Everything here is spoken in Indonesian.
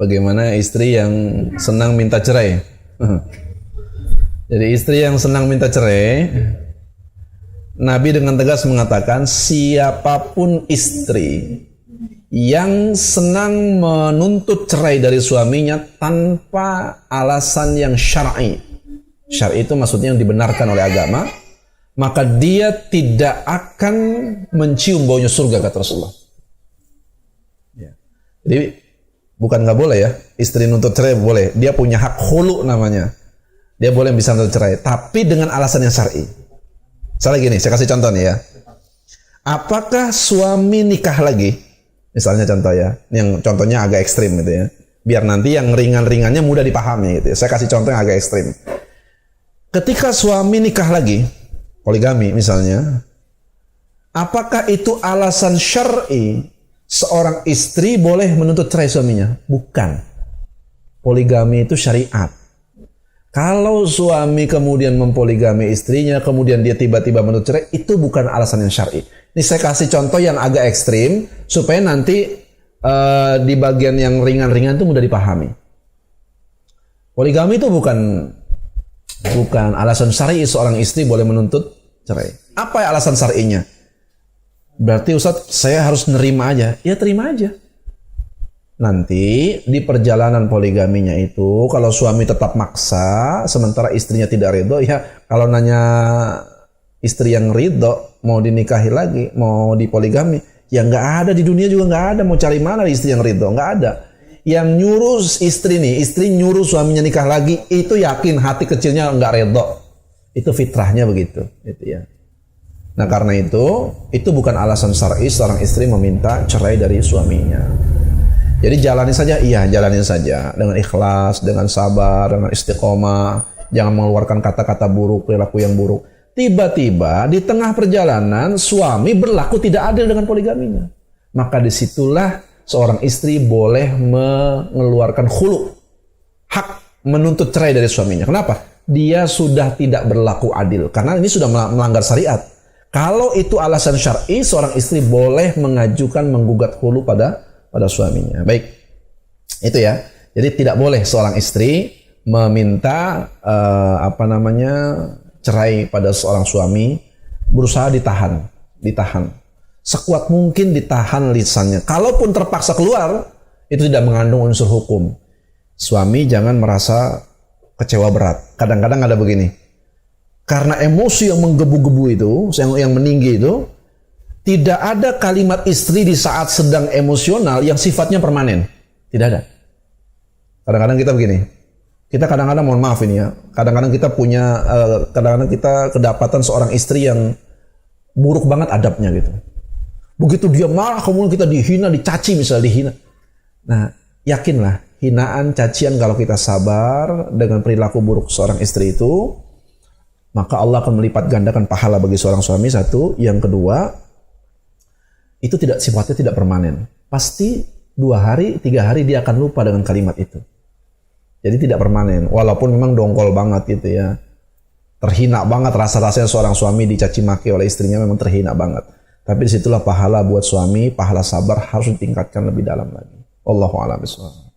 Bagaimana istri yang senang minta cerai. Jadi istri yang senang minta cerai, Nabi dengan tegas mengatakan, siapapun istri yang senang menuntut cerai dari suaminya tanpa alasan yang syar'i. Syar'i itu maksudnya yang dibenarkan oleh agama, maka dia tidak akan mencium baunya surga, kata Rasulullah. Jadi bukan nggak boleh ya, istri nuntut cerai boleh. Dia punya hak khulu namanya. Dia boleh bisa nuntut cerai, tapi dengan alasan yang syar'i. Misalnya gini, saya kasih contoh nih ya. Apakah suami nikah lagi? Misalnya contoh ya, yang contohnya agak ekstrim gitu ya. Biar nanti yang ringan-ringannya mudah dipahami gitu ya. Saya kasih contoh yang agak ekstrim. Ketika suami nikah lagi, poligami misalnya, apakah itu alasan syar'i seorang istri boleh menuntut cerai suaminya? Bukan. Poligami itu syariat. Kalau suami kemudian mempoligami istrinya, kemudian dia tiba-tiba menuntut cerai, itu bukan alasan yang syar'i. Ini saya kasih contoh yang agak ekstrim, supaya nanti di bagian yang ringan-ringan itu mudah dipahami. Poligami itu bukan alasan syar'i seorang istri boleh menuntut cerai. Apa alasan syar'inya? Berarti Ustaz, saya harus nerima aja. Ya terima aja. Nanti di perjalanan poligaminya itu, kalau suami tetap maksa, sementara istrinya tidak ridho, ya kalau nanya istri yang ridho, mau dinikahi lagi, mau dipoligami, ya nggak ada di dunia juga nggak ada. Mau cari mana istri yang ridho? Nggak ada. Yang nyuruh istri nyuruh suaminya nikah lagi, itu yakin hati kecilnya nggak ridho. Itu fitrahnya begitu, gitu ya. Nah karena itu bukan alasan syar'i seorang istri meminta cerai dari suaminya. Jadi jalani saja, jalanin saja dengan ikhlas, dengan sabar, dengan istiqomah. Jangan mengeluarkan kata-kata buruk, perilaku yang buruk. Tiba-tiba di tengah perjalanan suami berlaku tidak adil dengan poligaminya. Maka disitulah seorang istri boleh mengeluarkan khulu, hak menuntut cerai dari suaminya. Kenapa? Dia sudah tidak berlaku adil. Karena ini sudah melanggar syariat. Kalau itu alasan syar'i, seorang istri boleh mengajukan menggugat khulu pada suaminya. Baik, itu ya. Jadi tidak boleh seorang istri meminta cerai pada seorang suami, berusaha ditahan, sekuat mungkin ditahan lisannya. Kalaupun terpaksa keluar, itu tidak mengandung unsur hukum. Suami jangan merasa kecewa berat. Kadang-kadang ada begini, karena emosi yang menggebu-gebu itu, yang meninggi itu, tidak ada kalimat istri di saat sedang emosional yang sifatnya permanen. Tidak ada. Kadang-kadang kita begini. Kita kadang-kadang, mohon maaf ini ya, kadang-kadang kita punya, kadang-kadang kita kedapatan seorang istri yang buruk banget adabnya gitu. Begitu dia marah, kemudian kita dihina, dicaci misalnya, dihina. Nah, yakinlah, hinaan, cacian kalau kita sabar dengan perilaku buruk seorang istri itu, maka Allah akan melipat gandakan pahala bagi seorang suami. Satu. Yang kedua, itu sifatnya tidak permanen. Pasti 2 hari, 3 hari dia akan lupa dengan kalimat itu. Jadi tidak permanen. Walaupun memang dongkol banget gitu ya. Terhina banget rasa-rasanya seorang suami dicaci maki oleh istrinya, memang terhina banget. Tapi disitulah pahala buat suami, pahala sabar harus ditingkatkan lebih dalam lagi. Wallahu a'lam bishawab.